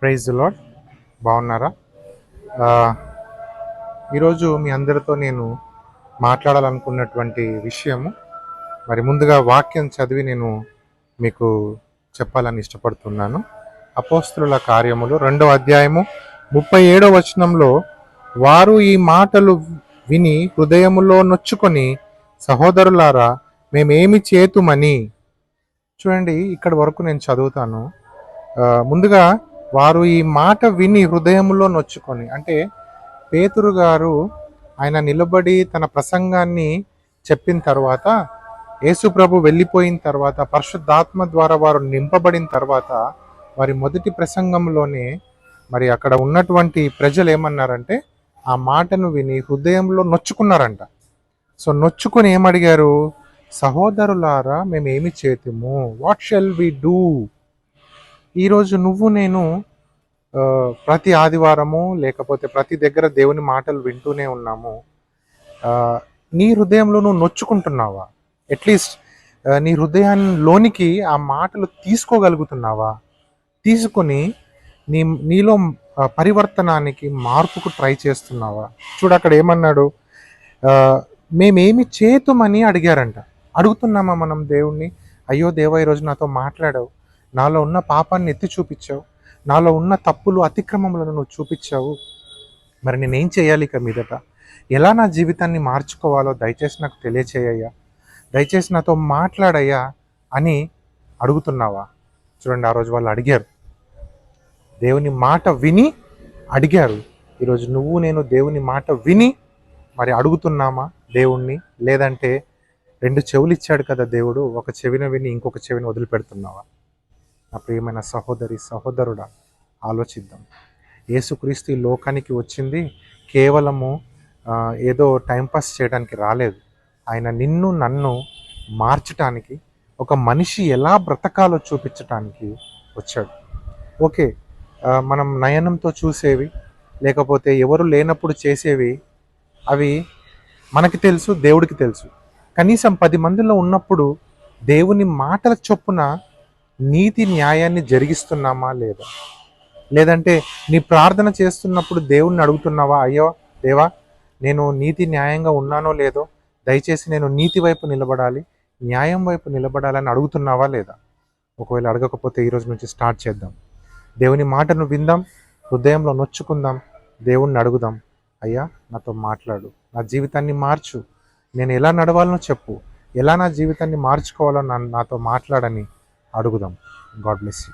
Praise the lord. బాగున్నారా? ఆ, ఈరోజు మీ అందరితో నేను మాట్లాడాలనుకున్నటువంటి విషయము, మరి ముందుగా వాక్యం చదివి నేను మీకు చెప్పాలని ఇష్టపడుతున్నాను. అపోస్తుల కార్యములు 2వ అధ్యాయము 37వ వచనంలో, వారు ఈ మాటలు విని హృదయములో నొచ్చుకొని, సహోదరులారా మేమేమి చేతుమని. చూడండి, ఇక్కడి వరకు నేను చదువుతాను. ముందుగా వారు ఈ మాట విని హృదయంలో నొచ్చుకొని, అంటే పేతురు గారు ఆయన నిలబడి తన ప్రసంగాన్ని చెప్పిన తర్వాత, యేసు ప్రభు వెళ్ళిపోయిన తర్వాత, పరిశుద్ధాత్మ ద్వారా వారు నింపబడిన తర్వాత, వారి మొదటి ప్రసంగంలోనే మరి అక్కడ ఉన్నటువంటి ప్రజలు ఏమన్నారంటే, ఆ మాటను విని హృదయంలో నొచ్చుకున్నారంట. సో నొచ్చుకొని ఏమడిగారు? సహోదరులారా మేమేమి చేతుము, వాట్ షెల్ వి డూ? ఈరోజు నువ్వు నేను ప్రతి ఆదివారము లేకపోతే ప్రతి దగ్గర దేవుని మాటలు వింటూనే ఉన్నాము. నీ హృదయంలో నువ్వు నొచ్చుకుంటున్నావా? అట్లీస్ట్ నీ హృదయంలోనికి ఆ మాటలు తీసుకోగలుగుతున్నావా? తీసుకొని నీలో పరివర్తనానికి, మార్పుకు ట్రై చేస్తున్నావా? చూడు, అక్కడ ఏమన్నాడు? మేమేమి చేతుమని అడిగారంట. అడుగుతున్నామా మనం దేవుణ్ణి? అయ్యో దేవా, ఈరోజు నాతో మాట్లాడావు, నాలో ఉన్న పాపాన్ని ఎత్తి చూపించావు, నాలో ఉన్న తప్పులు అతిక్రమములను నువ్వు చూపించావు, మరి నేనేం చేయాలి ఇక మీదట? ఎలా నా జీవితాన్ని మార్చుకోవాలో దయచేసి నాకు తెలియచేయ్యా, దయచేసి నాతో మాట్లాడయ్యా అని అడుగుతున్నావా? చూడండి, ఆ రోజు వాళ్ళు అడిగారు, దేవుని మాట విని అడిగారు. ఈరోజు నువ్వు నేను దేవుని మాట విని మరి అడుగుతున్నామా దేవుణ్ణి? లేదంటే 2 చెవులు ఇచ్చాడు కదా దేవుడు, ఒక చెవిన విని ఇంకొక చెవిని వదిలిపెడుతున్నావా? నా ప్రియమైన సహోదరి, సహోదరుడా, ఆలోచిద్దాం. యేసుక్రీస్తు ఈ లోకానికి వచ్చింది కేవలము ఏదో టైంపాస్ చేయడానికి రాలేదు. ఆయన నిన్ను నన్ను మార్చటానికి, ఒక మనిషి ఎలా బ్రతకాలో చూపించటానికి వచ్చాడు. ఓకే, మనం నయనంతో చూసేవి, లేకపోతే ఎవరు లేనప్పుడు చేసేవి, అవి మనకి తెలుసు, దేవుడికి తెలుసు. కనీసం 10 మందిలో ఉన్నప్పుడు దేవుని మాటల చొప్పున నీతి న్యాయాన్ని జరిగిస్తున్నామా లేదా? లేదంటే నీ ప్రార్థన చేస్తున్నప్పుడు దేవుణ్ణి అడుగుతున్నావా, అయ్యో దేవా, నేను నీతి న్యాయంగా ఉన్నానో లేదో, దయచేసి నేను నీతి వైపు నిలబడాలి, న్యాయం వైపు నిలబడాలని అడుగుతున్నావా లేదా? ఒకవేళ అడగకపోతే ఈరోజు నుంచి స్టార్ట్ చేద్దాం. దేవుని మాటను విందాం, హృదయంలో నొచ్చుకుందాం, దేవుణ్ణి అడుగుదాం, అయ్యా నాతో మాట్లాడు, నా జీవితాన్ని మార్చు, నేను ఎలా నడవాలనో చెప్పు, ఎలా నా జీవితాన్ని మార్చుకోవాలో నాతో మాట్లాడని అడుగుదాం. God bless you.